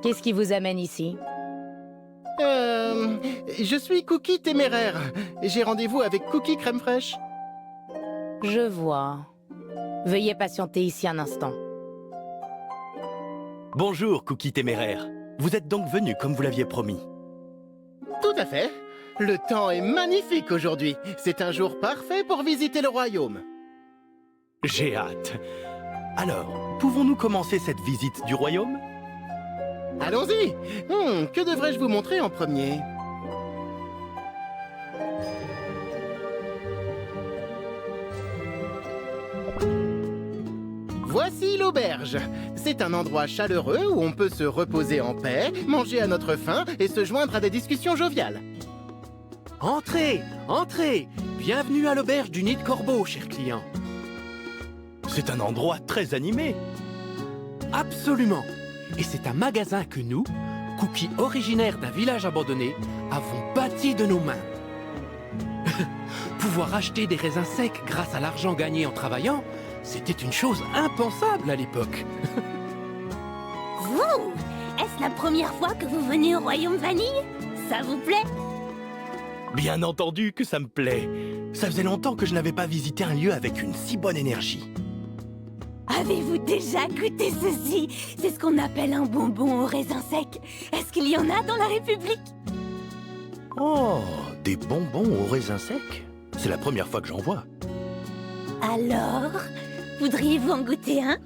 Qu'est-ce qui vous amène ici? Je suis Cookie Téméraire. J'ai rendez-vous avec Cookie Crème Fraîche. Je vois. Veuillez patienter ici un instant. Bonjour, Cookie Téméraire. Vous êtes donc venu comme vous l'aviez promis. Tout à fait. Le temps est magnifique aujourd'hui. C'est un jour parfait pour visiter le royaume. J'ai hâte. Alors, pouvons-nous commencer cette visite du royaume? Allons-y. Que devrais-je vous montrer en premier? Voici l'auberge. C'est un endroit chaleureux où on peut se reposer en paix, manger à notre faim et se joindre à des discussions joviales. Entrez, entrez. Bienvenue à l'auberge du Nid de Corbeau, cher client. C'est un endroit très animé. Absolument. Et c'est un magasin que nous, Cookie originaires d'un village abandonné, avons bâti de nos mains. Pouvoir acheter des raisins secs grâce à l'argent gagné en travaillant, c'était une chose impensable à l'époque. Vous? Est-ce la première fois que vous venez au Royaume Vanille? Ça vous plaît? Bien entendu que ça me plaît. Ça faisait longtemps que je n'avais pas visité un lieu avec une si bonne énergie. Avez-vous déjà goûté ceci? C'est ce qu'on appelle un bonbon au raisin sec. Est-ce qu'il y en a dans la République? Oh, des bonbons au raisin sec? C'est la première fois que j'en vois. Alors, voudriez-vous en goûter un?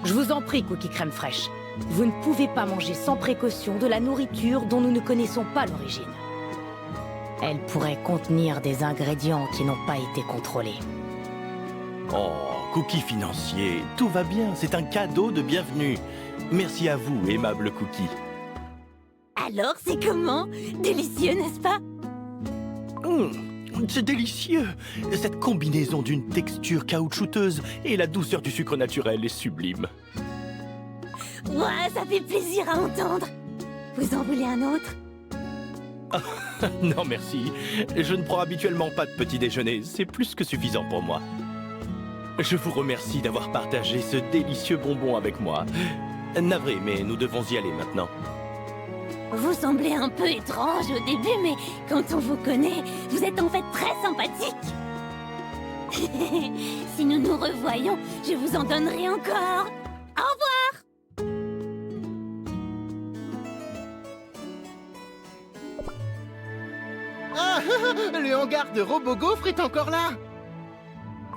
Je vous en prie, Cookie Crème Fraîche. Vous ne pouvez pas manger sans précaution de la nourriture dont nous ne connaissons pas l'origine. Elle pourrait contenir des ingrédients qui n'ont pas été contrôlés. Oh, Cookie financier, tout va bien, c'est un cadeau de bienvenue. Merci à vous, aimable Cookie. Alors, c'est comment? Délicieux, n'est-ce pas? C'est délicieux. Cette combinaison d'une texture caoutchouteuse et la douceur du sucre naturel est sublime. Ouais, ça fait plaisir à entendre. Vous en voulez un autre? Non, merci. Je ne prends habituellement pas de petit déjeuner. C'est plus que suffisant pour moi. Je vous remercie d'avoir partagé ce délicieux bonbon avec moi. Navré, mais nous devons y aller maintenant. Vous semblez un peu étrange au début, mais quand on vous connaît, vous êtes en fait très sympathique. Si nous nous revoyons, je vous en donnerai encore. Au revoir! Ah, le hangar de Robogaufre est encore là.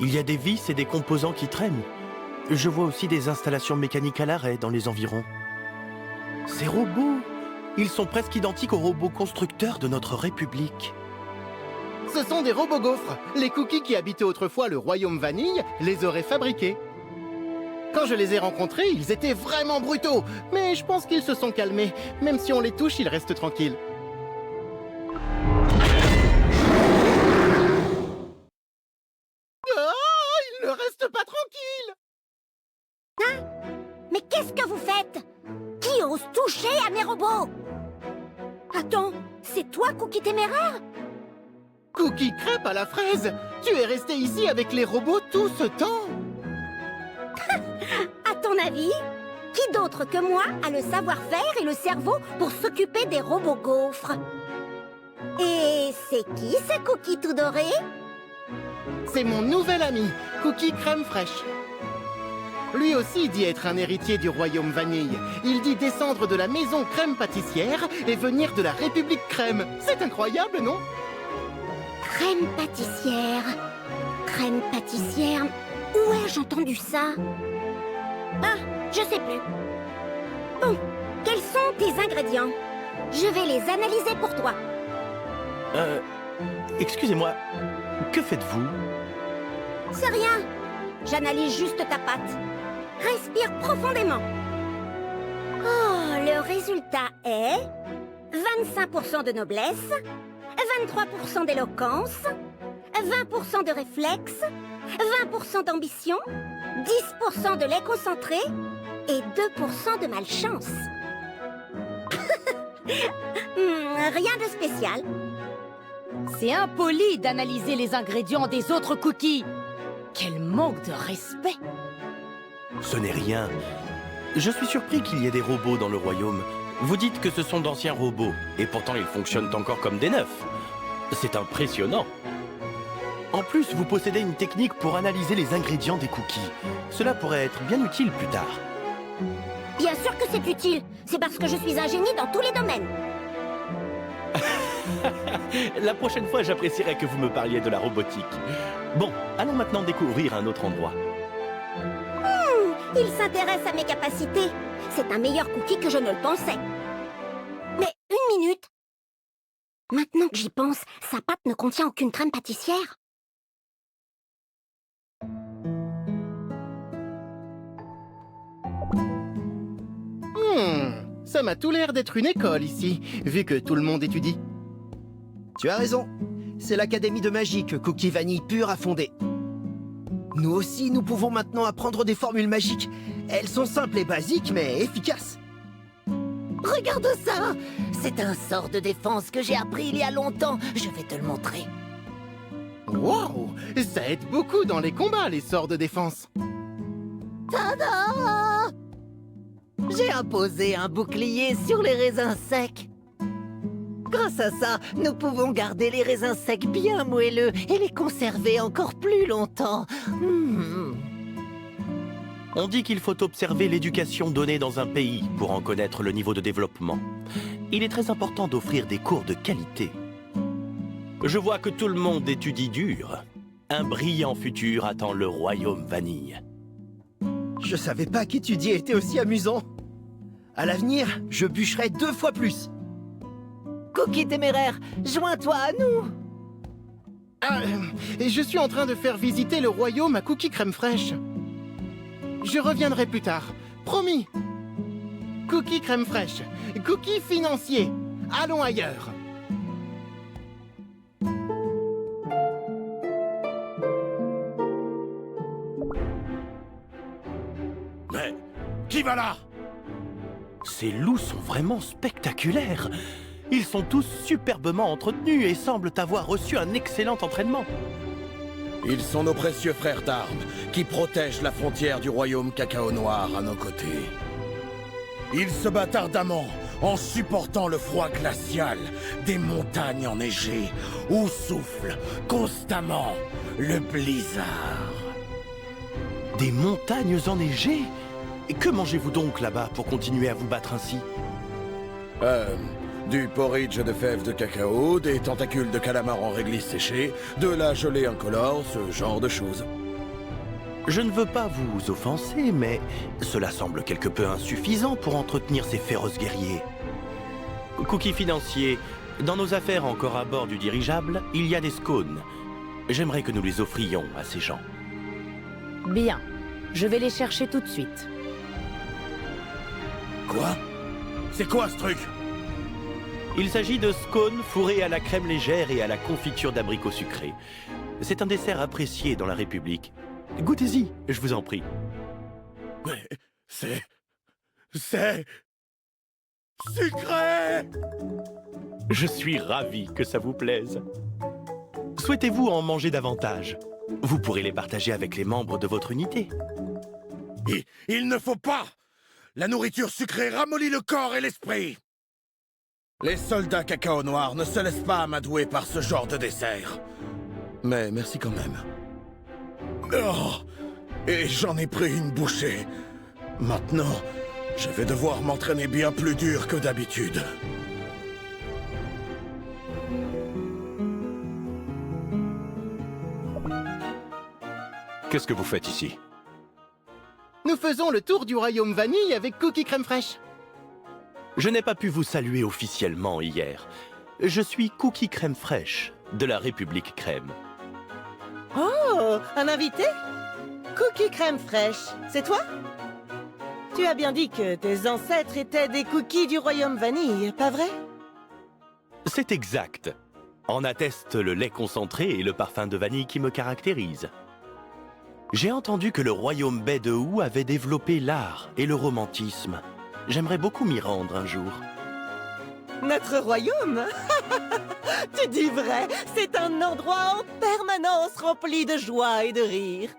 Il y a des vis et des composants qui traînent. Je vois aussi des installations mécaniques à l'arrêt dans les environs. Ces robots, ils sont presque identiques aux robots constructeurs de notre République. Ce sont des Robogaufres. Les cookies qui habitaient autrefois le royaume Vanille les auraient fabriqués. Quand je les ai rencontrés, ils étaient vraiment brutaux. Mais je pense qu'ils se sont calmés. Même si on les touche, ils restent tranquilles. Ah, ils ne restent pas tranquilles. Mais qu'est-ce que vous faites? Qui ose toucher à mes robots? Attends, c'est toi, Cookie Téméraire? Cookie Crêpe à la fraise. Tu es resté ici avec les robots tout ce temps. À ton avis, qui d'autre que moi a le savoir-faire et le cerveau pour s'occuper des robots gaufres? Et c'est qui ce Cookie tout doré? C'est mon nouvel ami, Cookie Crème Fraîche. Lui aussi dit être un héritier du royaume Vanille. Il dit descendre de la maison Crème Pâtissière et venir de la République Crème. C'est incroyable, non? Crème pâtissière. Crème pâtissière. Où ai-je entendu ça? Ah, je sais plus. Bon, quels sont tes ingrédients? Je vais les analyser pour toi. Excusez-moi, que faites-vous? C'est rien. J'analyse juste ta pâte. Respire profondément. Oh, le résultat est 25% de noblesse, 23% d'éloquence, 20% de réflexe, 20% d'ambition, 10% de lait concentré et 2% de malchance. Rien de spécial. C'est impoli d'analyser les ingrédients des autres cookies. Quel manque de respect! Ce n'est rien. Je suis surpris qu'il y ait des robots dans le royaume. Vous dites que ce sont d'anciens robots, et pourtant ils fonctionnent encore comme des neufs. C'est impressionnant. En plus, vous possédez une technique pour analyser les ingrédients des cookies. Cela pourrait être bien utile plus tard. Bien sûr que c'est utile. C'est parce que je suis un génie dans tous les domaines. La prochaine fois, j'apprécierais que vous me parliez de la robotique. Bon, allons maintenant découvrir un autre endroit. Il s'intéresse à mes capacités. C'est un meilleur cookie que je ne le pensais. Mais une minute. Maintenant que j'y pense, sa pâte ne contient aucune crème pâtissière. Ça m'a tout l'air d'être une école ici, vu que tout le monde étudie. Tu as raison. C'est l'Académie de magie que Cookie Vanille Pure a fondée. Nous aussi, nous pouvons maintenant apprendre des formules magiques. Elles sont simples et basiques, mais efficaces. Regarde ça! C'est un sort de défense que j'ai appris il y a longtemps. Je vais te le montrer. Wow! Ça aide beaucoup dans les combats, les sorts de défense. Tada! J'ai imposé un bouclier sur les raisins secs. Grâce à ça, nous pouvons garder les raisins secs bien moelleux et les conserver encore plus longtemps. On dit qu'il faut observer l'éducation donnée dans un pays pour en connaître le niveau de développement. Il est très important d'offrir des cours de qualité. Je vois que tout le monde étudie dur. Un brillant futur attend le royaume Vanille. Je savais pas qu'étudier était aussi amusant. À l'avenir, je bûcherai 2 fois plus. Cookie téméraire, joins-toi à nous! Je suis en train de faire visiter le royaume à Cookie Crème Fraîche. Je reviendrai plus tard, promis. Cookie Crème Fraîche, Cookie Financier, allons ailleurs. Mais qui va là? Ces loups sont vraiment spectaculaires. Ils sont tous superbement entretenus et semblent avoir reçu un excellent entraînement. Ils sont nos précieux frères d'armes qui protègent la frontière du royaume Cacao Noir à nos côtés. Ils se battent ardemment en supportant le froid glacial des montagnes enneigées où souffle constamment le blizzard. Des montagnes enneigées? Et que mangez-vous donc là-bas pour continuer à vous battre ainsi? Du porridge de fèves de cacao, des tentacules de calamar en réglisse séchée, de la gelée incolore, ce genre de choses. Je ne veux pas vous offenser, mais cela semble quelque peu insuffisant pour entretenir ces féroces guerriers. Cookie Financier, dans nos affaires encore à bord du dirigeable, il y a des scones. J'aimerais que nous les offrions à ces gens. Bien. Je vais les chercher tout de suite. Quoi? C'est quoi ce truc? Il s'agit de scones fourrés à la crème légère et à la confiture d'abricots sucrés. C'est un dessert apprécié dans la République. Goûtez-y, je vous en prie. Mais c'est sucré! Je suis ravi que ça vous plaise. Souhaitez-vous en manger davantage? Vous pourrez les partager avec les membres de votre unité. Il ne faut pas! La nourriture sucrée ramollit le corps et l'esprit! Les soldats Cacao Noir ne se laissent pas amadouer par ce genre de dessert. Mais merci quand même. Oh! Et j'en ai pris une bouchée. Maintenant, je vais devoir m'entraîner bien plus dur que d'habitude. Qu'est-ce que vous faites ici? Nous faisons le tour du royaume Vanille avec Cookie Crème Fraîche. Je n'ai pas pu vous saluer officiellement hier. Je suis Cookie Crème Fraîche, de la République Crème. Oh, un invité? Cookie Crème Fraîche, c'est toi? Tu as bien dit que tes ancêtres étaient des cookies du royaume Vanille, pas vrai? C'est exact. En atteste le lait concentré et le parfum de vanille qui me caractérise. J'ai entendu que le royaume Baie de Houx avait développé l'art et le romantisme. J'aimerais beaucoup m'y rendre un jour. Notre royaume? Tu dis vrai, c'est un endroit en permanence rempli de joie et de rire.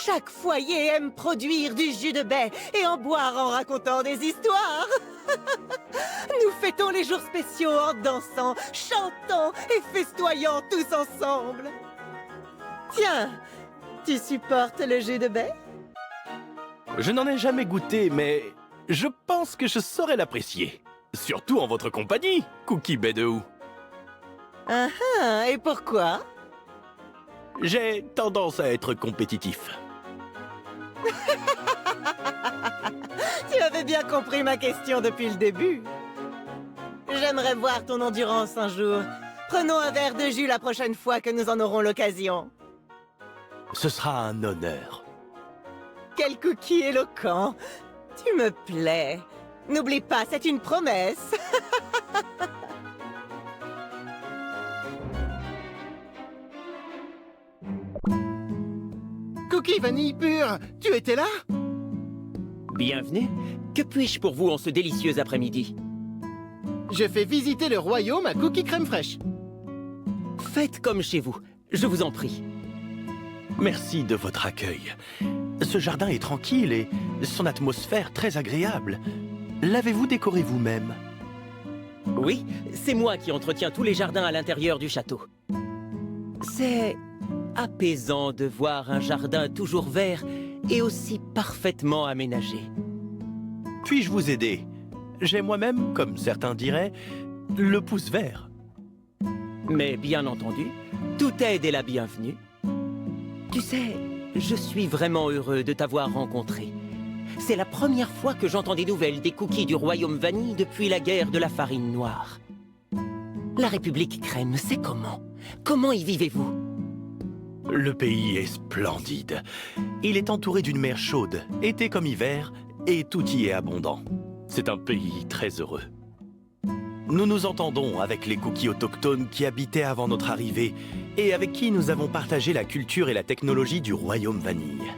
Chaque foyer aime produire du jus de baie et en boire en racontant des histoires. Nous fêtons les jours spéciaux en dansant, chantant et festoyant tous ensemble. Tiens, tu supportes le jus de baie? Je n'en ai jamais goûté, mais je pense que je saurais l'apprécier. Surtout en votre compagnie, Cookie Baie de Houx. Ah ah, et pourquoi? J'ai tendance à être compétitif. Tu avais bien compris ma question depuis le début. J'aimerais voir ton endurance un jour. Prenons un verre de jus la prochaine fois que nous en aurons l'occasion. Ce sera un honneur. Quel cookie éloquent! Tu me plais. N'oublie pas, c'est une promesse. Cookie Vanille pure, tu étais là? Bienvenue. Que puis-je pour vous en ce délicieux après-midi? Je fais visiter le royaume à Cookie Crème Fraîche. Faites comme chez vous, je vous en prie. Merci de votre accueil. Ce jardin est tranquille et son atmosphère très agréable. L'avez-vous décoré vous-même? Oui, c'est moi qui entretiens tous les jardins à l'intérieur du château. C'est apaisant de voir un jardin toujours vert et aussi parfaitement aménagé. Puis-je vous aider? J'ai moi-même, comme certains diraient, le pouce vert. Mais bien entendu, toute aide est la bienvenue. Tu sais, je suis vraiment heureux de t'avoir rencontré. C'est la première fois que j'entends des nouvelles des cookies du royaume Vanille depuis la guerre de la farine noire. La République Crème, c'est comment? Comment y vivez-vous? Le pays est splendide. Il est entouré d'une mer chaude, été comme hiver, et tout y est abondant. C'est un pays très heureux. Nous nous entendons avec les cookies autochtones qui habitaient avant notre arrivée et avec qui nous avons partagé la culture et la technologie du royaume Vanille.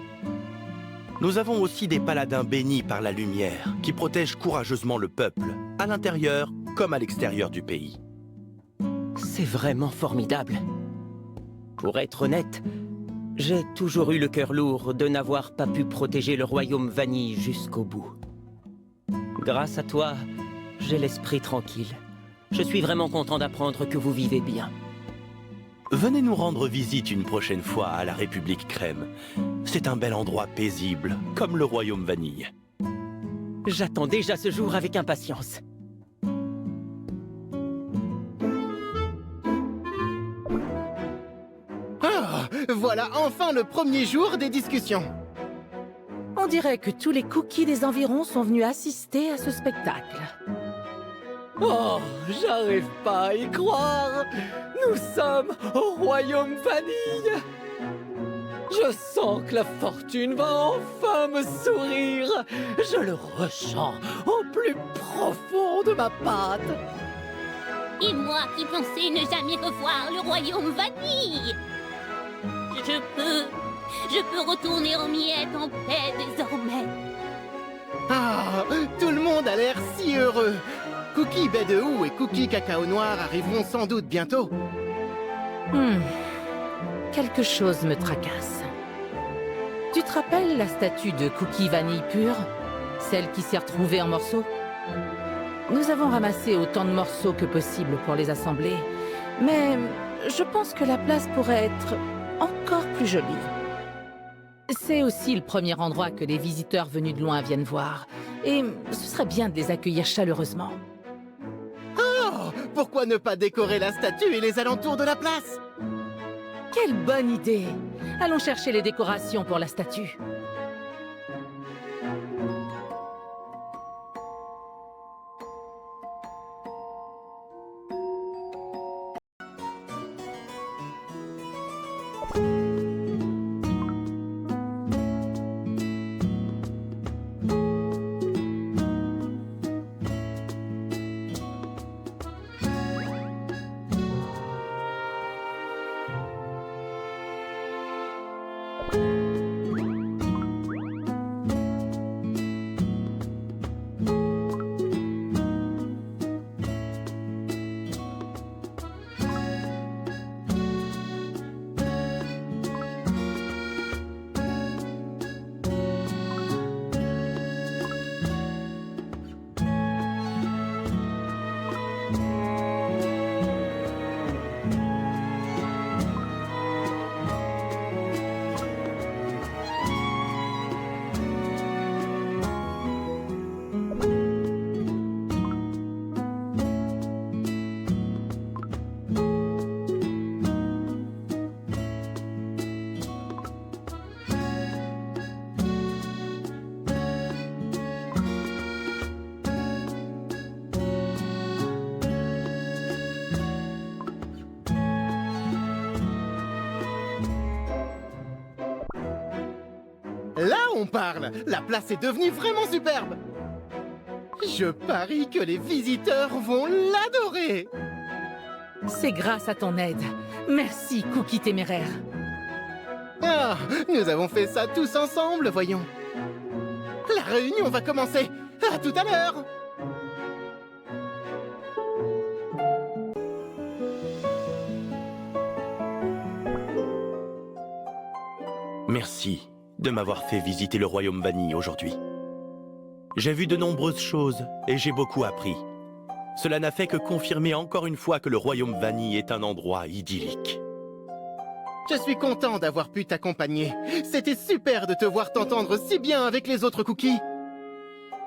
Nous avons aussi des paladins bénis par la lumière qui protègent courageusement le peuple, à l'intérieur comme à l'extérieur du pays. C'est vraiment formidable. Pour être honnête, j'ai toujours eu le cœur lourd de n'avoir pas pu protéger le royaume Vanille jusqu'au bout. Grâce à toi, j'ai l'esprit tranquille. Je suis vraiment content d'apprendre que vous vivez bien. Venez nous rendre visite une prochaine fois à la République Crème. C'est un bel endroit paisible, comme le royaume Vanille. J'attends déjà ce jour avec impatience. Ah, voilà enfin le premier jour des discussions. On dirait que tous les cookies des environs sont venus assister à ce spectacle. Oh, j'arrive pas à y croire. Nous sommes au royaume Vanille. Je sens que la fortune va enfin me sourire. Je le ressens au plus profond de ma patte. Et moi qui pensais ne jamais revoir le royaume Vanille. Je peux retourner aux miettes en paix désormais. Ah, tout le monde a l'air si heureux. Cookie Baie de Houx et Cookie Cacao Noir arriveront sans doute bientôt. Quelque chose me tracasse. Tu te rappelles la statue de Cookie Vanille pure? Celle qui s'est retrouvée en morceaux? Nous avons ramassé autant de morceaux que possible pour les assembler, mais je pense que la place pourrait être encore plus jolie. C'est aussi le premier endroit que les visiteurs venus de loin viennent voir, et ce serait bien de les accueillir chaleureusement. Oh, pourquoi ne pas décorer la statue et les alentours de la place? Quelle bonne idée! Allons chercher les décorations pour la statue. Là, on parle. La place est devenue vraiment superbe. Je parie que les visiteurs vont l'adorer. C'est grâce à ton aide. Merci, Cookie téméraire. Ah, nous avons fait ça tous ensemble, voyons. La réunion va commencer. À tout à l'heure. Merci de m'avoir fait visiter le royaume Vanille aujourd'hui. J'ai vu de nombreuses choses et j'ai beaucoup appris. Cela n'a fait que confirmer encore une fois que le royaume Vanille est un endroit idyllique. Je suis content d'avoir pu t'accompagner. C'était super de te voir t'entendre si bien avec les autres cookies.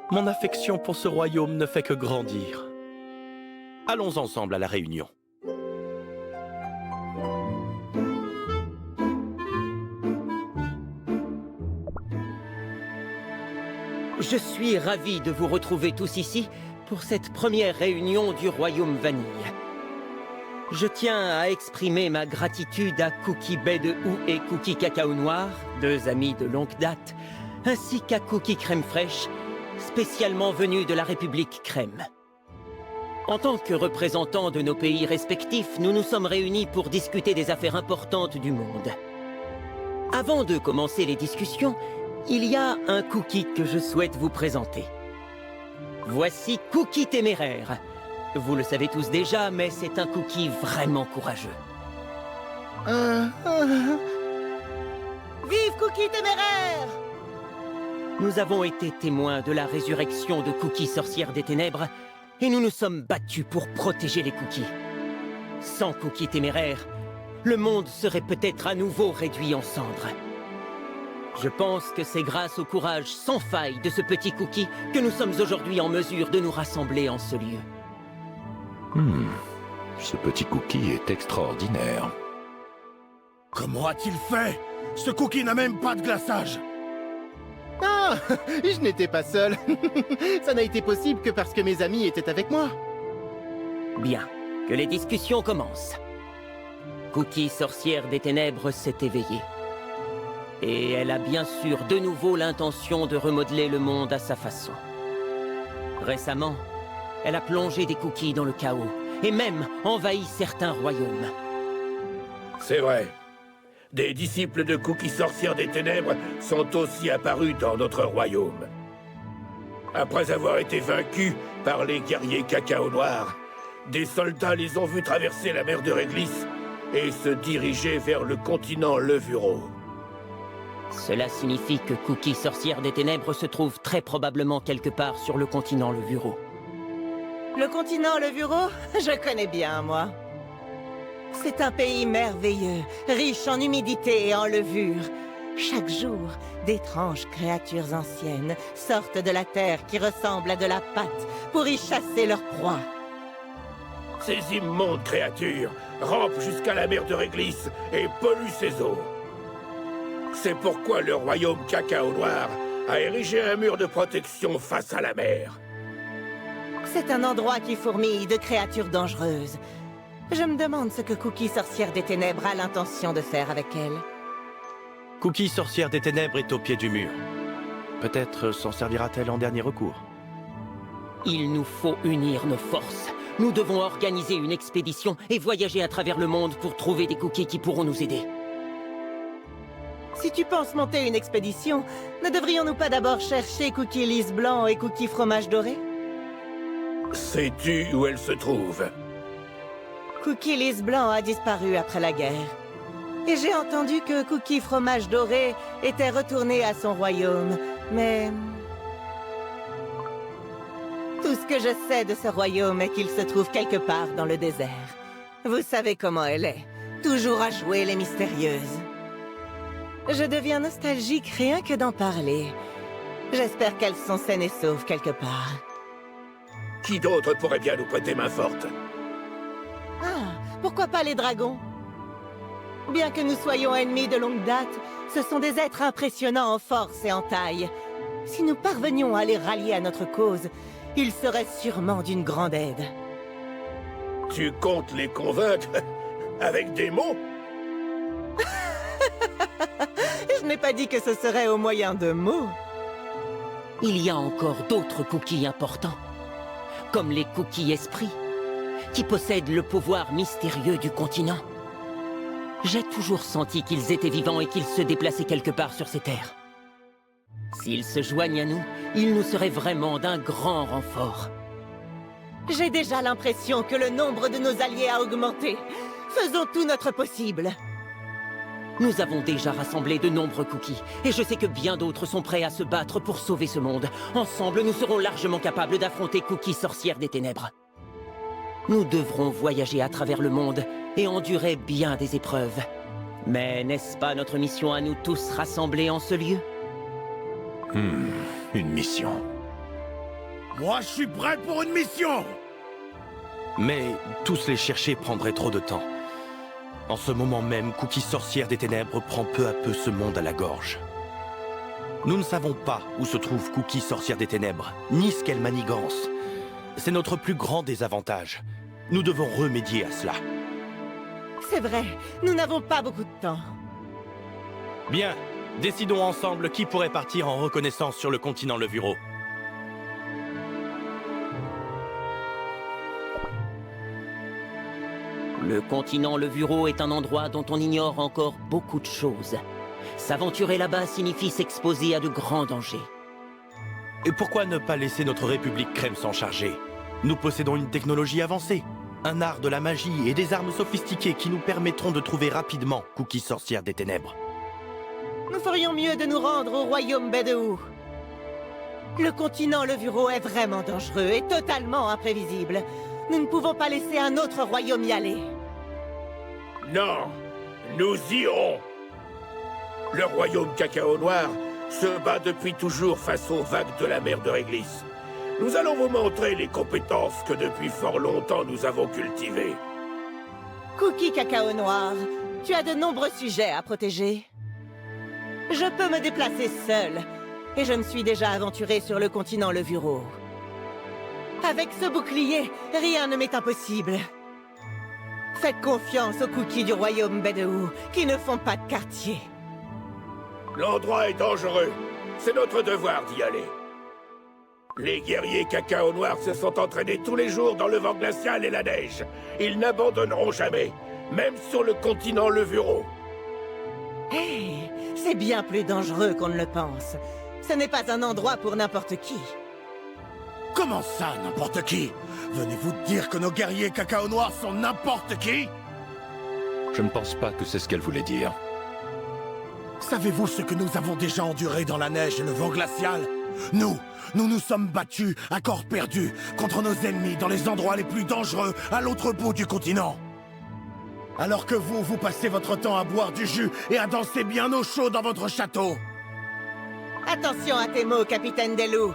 Mon affection pour ce royaume ne fait que grandir. Allons ensemble à la réunion. Je suis ravi de vous retrouver tous ici pour cette première réunion du Royaume Vanille. Je tiens à exprimer ma gratitude à Cookie Baie de Houx et Cookie Cacao Noir, deux amis de longue date, ainsi qu'à Cookie Crème Fraîche, spécialement venus de la République Crème. En tant que représentants de nos pays respectifs, nous nous sommes réunis pour discuter des affaires importantes du monde. Avant de commencer les discussions, il y a un cookie que je souhaite vous présenter. Voici Cookie Téméraire. Vous le savez tous déjà, mais c'est un cookie vraiment courageux. Vive Cookie Téméraire! Nous avons été témoins de la résurrection de Cookie Sorcière des Ténèbres, et nous nous sommes battus pour protéger les cookies. Sans Cookie Téméraire, le monde serait peut-être à nouveau réduit en cendres. Je pense que c'est grâce au courage sans faille de ce petit cookie que nous sommes aujourd'hui en mesure de nous rassembler en ce lieu. Ce petit cookie est extraordinaire. Comment a-t-il fait? Ce cookie n'a même pas de glaçage. Ah, je n'étais pas seul. Ça n'a été possible que parce que mes amis étaient avec moi. Bien, que les discussions commencent. Cookie Sorcière des Ténèbres s'est éveillée. Et elle a bien sûr de nouveau l'intention de remodeler le monde à sa façon. Récemment, elle a plongé des cookies dans le chaos, et même envahi certains royaumes. C'est vrai. Des disciples de Cookie Sorcière des Ténèbres sont aussi apparus dans notre royaume. Après avoir été vaincus par les guerriers Cacao Noir, des soldats les ont vus traverser la mer de Réglisse et se diriger vers le continent Levuro. Cela signifie que Cookie Sorcière des Ténèbres se trouve très probablement quelque part sur le continent Levuro. Le continent Levuro, je connais bien, moi. C'est un pays merveilleux, riche en humidité et en levure. Chaque jour, d'étranges créatures anciennes sortent de la terre qui ressemble à de la pâte pour y chasser leurs proies. Ces immondes créatures rampent jusqu'à la mer de Réglisse et polluent ses eaux. C'est pourquoi le royaume Cacao Noir a érigé un mur de protection face à la mer. C'est un endroit qui fourmille de créatures dangereuses. Je me demande ce que Cookie Sorcière des Ténèbres a l'intention de faire avec elle. Cookie Sorcière des Ténèbres est au pied du mur. Peut-être s'en servira-t-elle en dernier recours. Il nous faut unir nos forces. Nous devons organiser une expédition et voyager à travers le monde pour trouver des cookies qui pourront nous aider. Si tu penses monter une expédition, ne devrions-nous pas d'abord chercher Cookie Lys Blanc et Cookie Fromage Doré? Sais-tu où elle se trouve? Cookie Lys Blanc a disparu après la guerre. Et j'ai entendu que Cookie Fromage Doré était retourné à son royaume, mais... Tout ce que je sais de ce royaume est qu'il se trouve quelque part dans le désert. Vous savez comment elle est, toujours à jouer les mystérieuses. Je deviens nostalgique rien que d'en parler. J'espère qu'elles sont saines et sauves quelque part. Qui d'autre pourrait bien nous prêter main forte? Ah, pourquoi pas les dragons? Bien que nous soyons ennemis de longue date, ce sont des êtres impressionnants en force et en taille. Si nous parvenions à les rallier à notre cause, ils seraient sûrement d'une grande aide. Tu comptes les convaincre avec des mots? Je n'ai pas dit que ce serait au moyen de mots. Il y a encore d'autres cookies importants, comme les cookies esprits, qui possèdent le pouvoir mystérieux du continent. J'ai toujours senti qu'ils étaient vivants et qu'ils se déplaçaient quelque part sur ces terres. S'ils se joignent à nous, ils nous seraient vraiment d'un grand renfort. J'ai déjà l'impression que le nombre de nos alliés a augmenté. Faisons tout notre possible. Nous avons déjà rassemblé de nombreux cookies, et je sais que bien d'autres sont prêts à se battre pour sauver ce monde. Ensemble, nous serons largement capables d'affronter Cookie, sorcière des ténèbres. Nous devrons voyager à travers le monde et endurer bien des épreuves. Mais n'est-ce pas notre mission à nous tous rassemblés en ce lieu? Une mission. Moi, je suis prêt pour une mission! Mais tous les chercher prendrait trop de temps. En ce moment même, Cookie sorcière des ténèbres prend peu à peu ce monde à la gorge. Nous ne savons pas où se trouve Cookie sorcière des ténèbres, ni ce qu'elle manigance. C'est notre plus grand désavantage. Nous devons remédier à cela. C'est vrai, nous n'avons pas beaucoup de temps. Bien, décidons ensemble qui pourrait partir en reconnaissance sur le continent Levuro. Le continent Levuro est un endroit dont on ignore encore beaucoup de choses. S'aventurer là-bas signifie s'exposer à de grands dangers. Et pourquoi ne pas laisser notre République Crème s'en charger? Nous possédons une technologie avancée, un art de la magie et des armes sophistiquées qui nous permettront de trouver rapidement Cookie sorcière des ténèbres. Nous ferions mieux de nous rendre au royaume Bedehou. Le continent Levuro est vraiment dangereux et totalement imprévisible. Nous ne pouvons pas laisser un autre royaume y aller. Non, nous irons. Le royaume Cacao Noir se bat depuis toujours face aux vagues de la mer de Réglisse. Nous allons vous montrer les compétences que depuis fort longtemps nous avons cultivées. Cookie Cacao Noir, tu as de nombreux sujets à protéger. Je peux me déplacer seul, et je me suis déjà aventuré sur le continent Levuro. Avec ce bouclier, rien ne m'est impossible. Faites confiance aux cookies du royaume Bedehou, qui ne font pas de quartier. L'endroit est dangereux. C'est notre devoir d'y aller. Les guerriers Cacao Noir se sont entraînés tous les jours dans le vent glacial et la neige. Ils n'abandonneront jamais, même sur le continent Levuro. Hey, c'est bien plus dangereux qu'on ne le pense. Ce n'est pas un endroit pour n'importe qui. Comment ça, n'importe qui? Venez-vous de dire que nos guerriers Cacao Noir sont n'importe qui? Je ne pense pas que c'est ce qu'elle voulait dire. Savez-vous ce que nous avons déjà enduré dans la neige et le vent glacial? Nous nous sommes battus à corps perdu contre nos ennemis dans les endroits les plus dangereux à l'autre bout du continent. Alors que vous passez votre temps à boire du jus et à danser bien au chaud dans votre château. Attention à tes mots, capitaine des loups.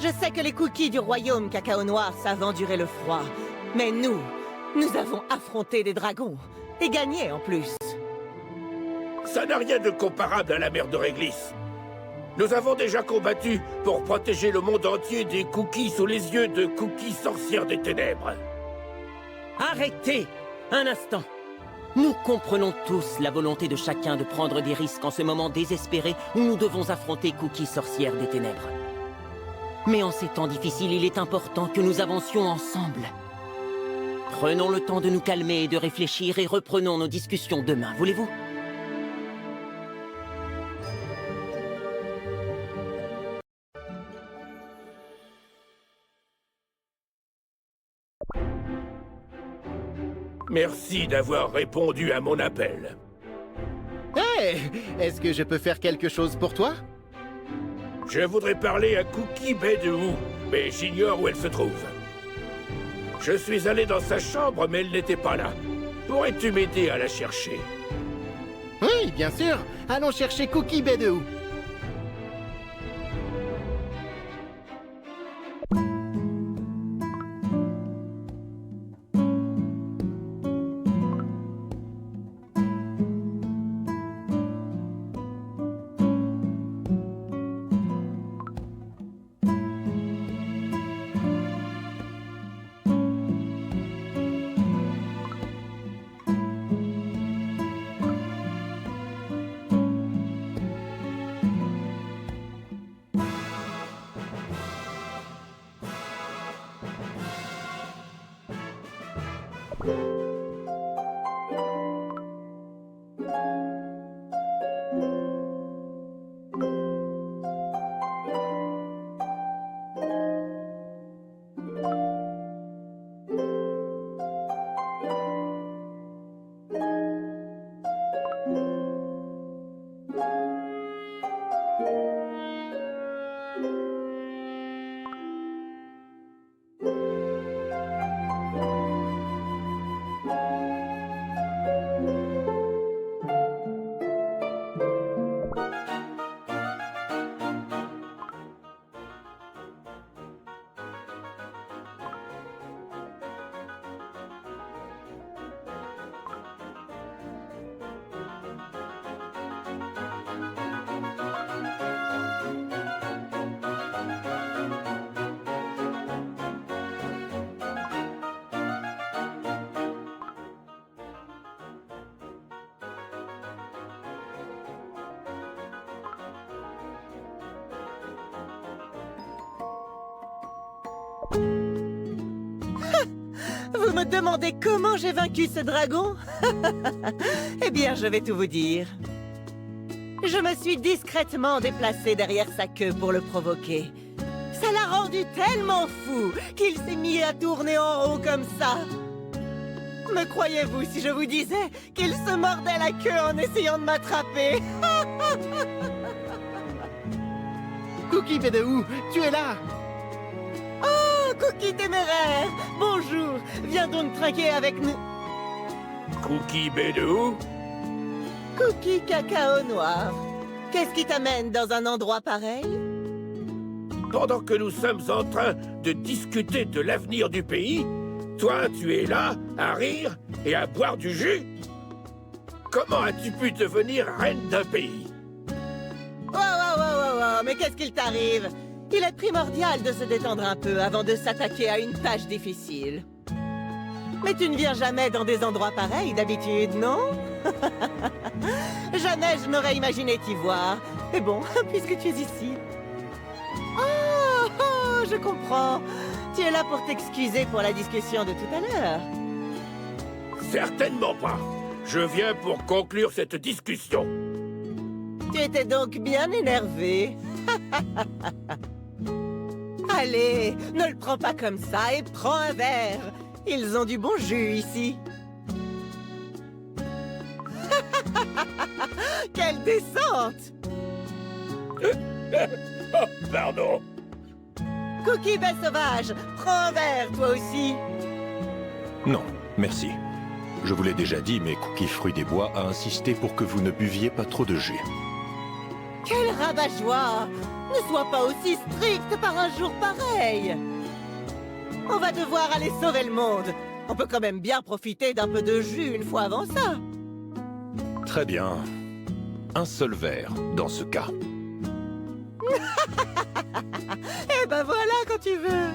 Je sais que les cookies du royaume Cacao Noir savent endurer le froid. Mais nous avons affronté des dragons. Et gagné en plus. Ça n'a rien de comparable à la mer de Réglisse. Nous avons déjà combattu pour protéger le monde entier des cookies sous les yeux de Cookie sorcière des ténèbres. Arrêtez! Un instant! Nous comprenons tous la volonté de chacun de prendre des risques en ce moment désespéré où nous devons affronter Cookie sorcière des ténèbres. Mais en ces temps difficiles, il est important que nous avancions ensemble. Prenons le temps de nous calmer et de réfléchir et reprenons nos discussions demain, voulez-vous? Merci d'avoir répondu à mon appel. Hé! Est-ce que je peux faire quelque chose pour toi? Je voudrais parler à Cookie Bedehou, mais j'ignore où elle se trouve. Je suis allé dans sa chambre, mais elle n'était pas là. Pourrais-tu m'aider à la chercher? Oui, bien sûr. Allons chercher Cookie Bedehou. Vous me demandez comment j'ai vaincu ce dragon? Eh bien, je vais tout vous dire. Je me suis discrètement déplacé derrière sa queue pour le provoquer. Ça l'a rendu tellement fou qu'il s'est mis à tourner en rond comme ça. Me croyez-vous si je vous disais qu'il se mordait la queue en essayant de m'attraper? Cookie Bedehou, tu es là! Oh, Cookie téméraire! Bonjour! Viens donc trinquer avec nous. Cookie Bedehou? Cookie cacao noir. Qu'est-ce qui t'amène dans un endroit pareil? Pendant que nous sommes en train de discuter de l'avenir du pays, toi, tu es là, à rire et à boire du jus? Comment as-tu pu devenir reine d'un pays? Oh, mais qu'est-ce qu'il t'arrive? Il est primordial de se détendre un peu avant de s'attaquer à une tâche difficile. Mais tu ne viens jamais dans des endroits pareils d'habitude, non? Jamais je n'aurais imaginé t'y voir. Mais bon, puisque tu es ici... Oh, je comprends. Tu es là pour t'excuser pour la discussion de tout à l'heure. Certainement pas. Je viens pour conclure cette discussion. Tu étais donc bien énervé. Allez, ne le prends pas comme ça et prends un verre. Ils ont du bon jus ici. Quelle descente! Oh, pardon. Cookie bête sauvage, prends un verre toi aussi. Non, merci. Je vous l'ai déjà dit, mais Cookie Fruit des Bois a insisté pour que vous ne buviez pas trop de jus. Quel rabat-joie! Ne sois pas aussi strict par un jour pareil. On va devoir aller sauver le monde. On peut quand même bien profiter d'un peu de jus une fois avant ça. Très bien. Un seul verre, dans ce cas. Eh ben voilà quand tu veux.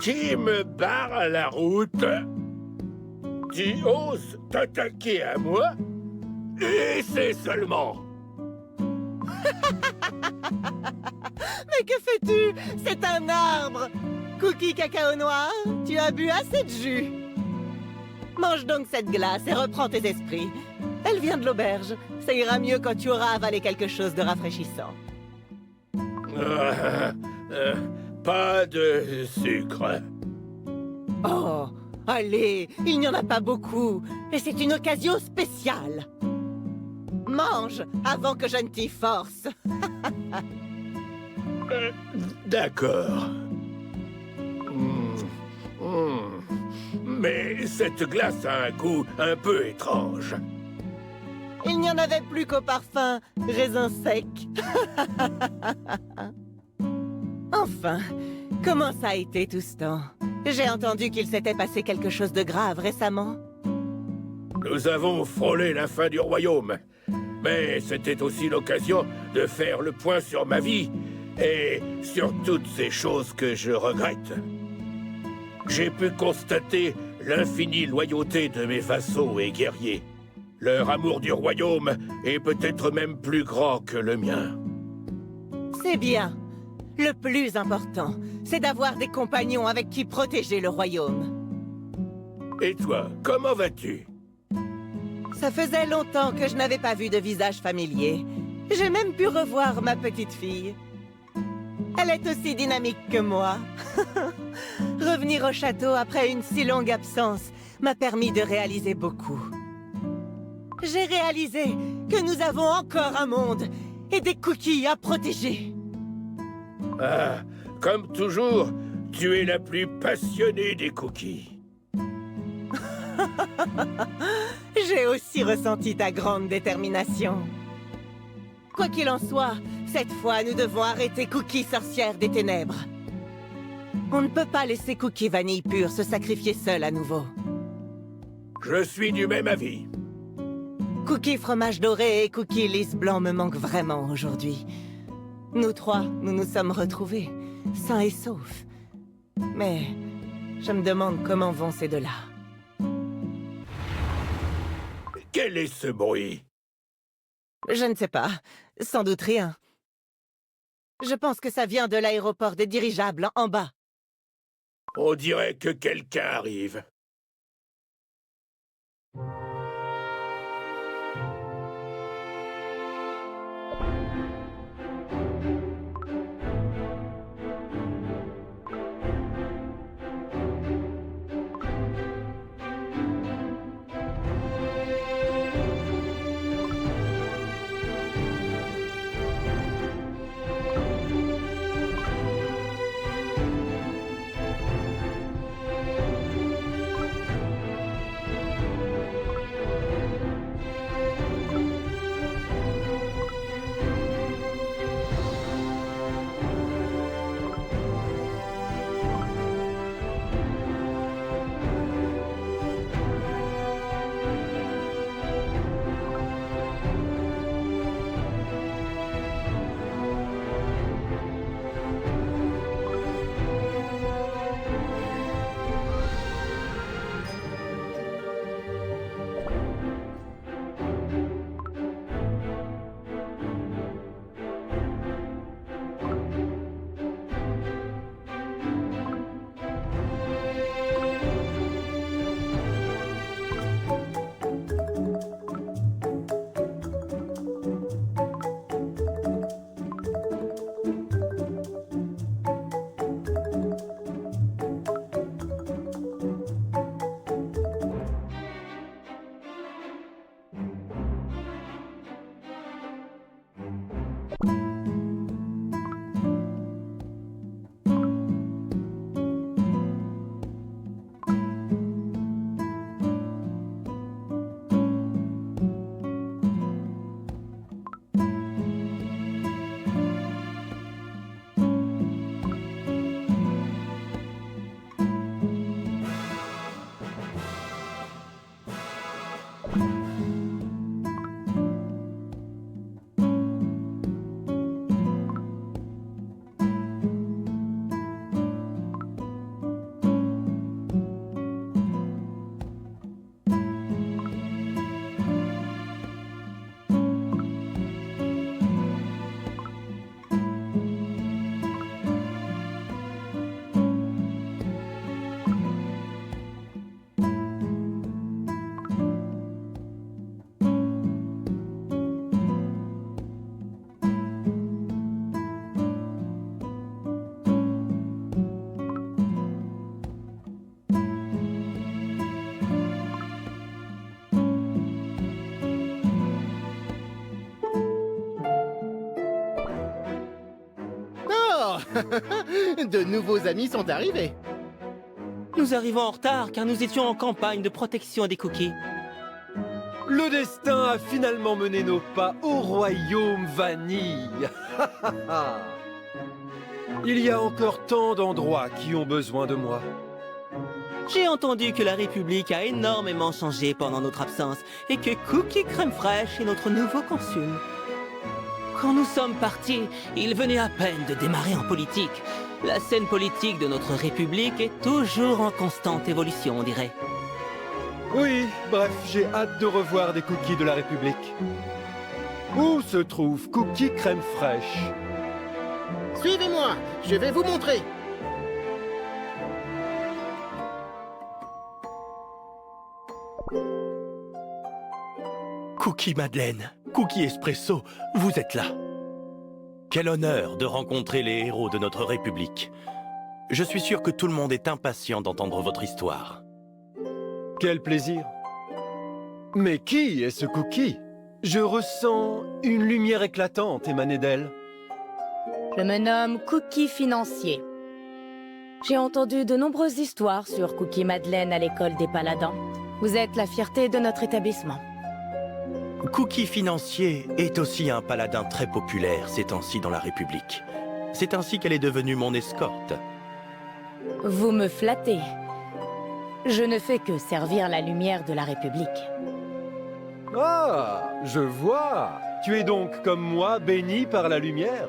Qui me barre la route? Tu oses t'attaquer à moi? Et c'est seulement... Mais que fais-tu? C'est un arbre! Cookie cacao noir, tu as bu assez de jus. Mange donc cette glace et reprends tes esprits. Elle vient de l'auberge. Ça ira mieux quand tu auras avalé quelque chose de rafraîchissant. Pas de sucre. Oh, allez, il n'y en a pas beaucoup. Et c'est une occasion spéciale. Mange avant que je ne t'y force. D'accord. Mais cette glace a un goût un peu étrange. Il n'y en avait plus qu'au parfum raisin sec. Enfin, comment ça a été tout ce temps? J'ai entendu qu'il s'était passé quelque chose de grave récemment. Nous avons frôlé la fin du royaume. Mais c'était aussi l'occasion de faire le point sur ma vie et sur toutes ces choses que je regrette. J'ai pu constater l'infinie loyauté de mes vassaux et guerriers. Leur amour du royaume est peut-être même plus grand que le mien. C'est bien. Le plus important, c'est d'avoir des compagnons avec qui protéger le royaume. Et toi, comment vas-tu? Ça faisait longtemps que je n'avais pas vu de visage familier. J'ai même pu revoir ma petite fille. Elle est aussi dynamique que moi. Revenir au château après une si longue absence m'a permis de réaliser beaucoup. J'ai réalisé que nous avons encore un monde et des cookies à protéger. Ah, comme toujours, tu es la plus passionnée des cookies. J'ai aussi ressenti ta grande détermination. Quoi qu'il en soit, cette fois, nous devons arrêter Cookie, sorcière des ténèbres. On ne peut pas laisser Cookie Vanille Pure se sacrifier seule à nouveau. Je suis du même avis. Cookie Fromage Doré et Cookie Lys Blanc me manquent vraiment aujourd'hui. Nous trois, nous nous sommes retrouvés, sains et saufs. Mais je me demande comment vont ces deux-là. Quel est ce bruit? Je ne sais pas. Sans doute rien. Je pense que ça vient de l'aéroport des dirigeables en bas. On dirait que quelqu'un arrive. De nouveaux amis sont arrivés. Nous arrivons en retard car nous étions en campagne de protection des cookies. Le destin a finalement mené nos pas au royaume Vanille. Il y a encore tant d'endroits qui ont besoin de moi. J'ai entendu que la République a énormément changé pendant notre absence et que Cookie Crème Fraîche est notre nouveau consul. Quand nous sommes partis, il venait à peine de démarrer en politique. La scène politique de notre République est toujours en constante évolution, on dirait. Oui, bref, j'ai hâte de revoir des cookies de la République. Où se trouve Cookie Crème Fraîche? Suivez-moi, je vais vous montrer. Cookie Madeleine, Cookie Espresso, vous êtes là. Quel honneur de rencontrer les héros de notre République. Je suis sûr que tout le monde est impatient d'entendre votre histoire. Quel plaisir. Mais qui est ce Cookie? Je ressens une lumière éclatante émaner d'elle. Je me nomme Cookie Financier. J'ai entendu de nombreuses histoires sur Cookie Madeleine à l'école des Paladins. Vous êtes la fierté de notre établissement. Cookie Financier est aussi un paladin très populaire ces temps-ci dans la République. C'est ainsi qu'elle est devenue mon escorte. Vous me flattez. Je ne fais que servir la lumière de la République. Ah, je vois. Tu es donc, comme moi, béni par la lumière.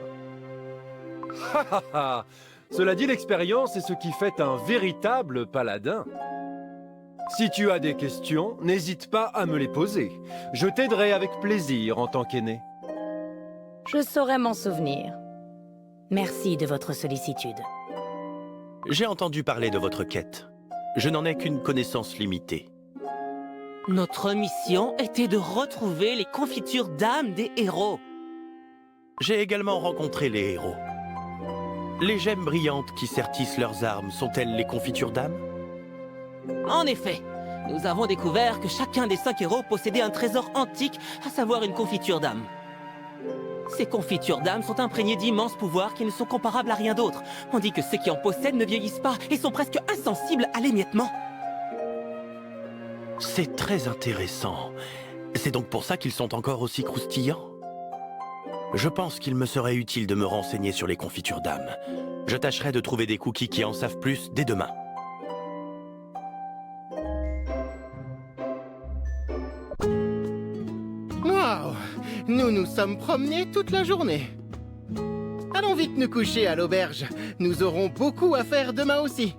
Ha ha ha. Cela dit, l'expérience est ce qui fait un véritable paladin. Si tu as des questions, n'hésite pas à me les poser. Je t'aiderai avec plaisir en tant qu'aîné. Je saurai m'en souvenir. Merci de votre sollicitude. J'ai entendu parler de votre quête. Je n'en ai qu'une connaissance limitée. Notre mission était de retrouver les confitures d'âme des héros. J'ai également rencontré les héros. Les gemmes brillantes qui sertissent leurs armes sont-elles les confitures d'âme? En effet, nous avons découvert que chacun des 5 héros possédait un trésor antique, à savoir une confiture d'âme. Ces confitures d'âme sont imprégnées d'immenses pouvoirs qui ne sont comparables à rien d'autre, tandis que ceux qui en possèdent ne vieillissent pas et sont presque insensibles à l'émiettement. C'est très intéressant. C'est donc pour ça qu'ils sont encore aussi croustillants? Je pense qu'il me serait utile de me renseigner sur les confitures d'âme. Je tâcherai de trouver des cookies qui en savent plus dès demain. Waouh! Nous nous sommes promenés toute la journée. Allons vite nous coucher à l'auberge. Nous aurons beaucoup à faire demain aussi.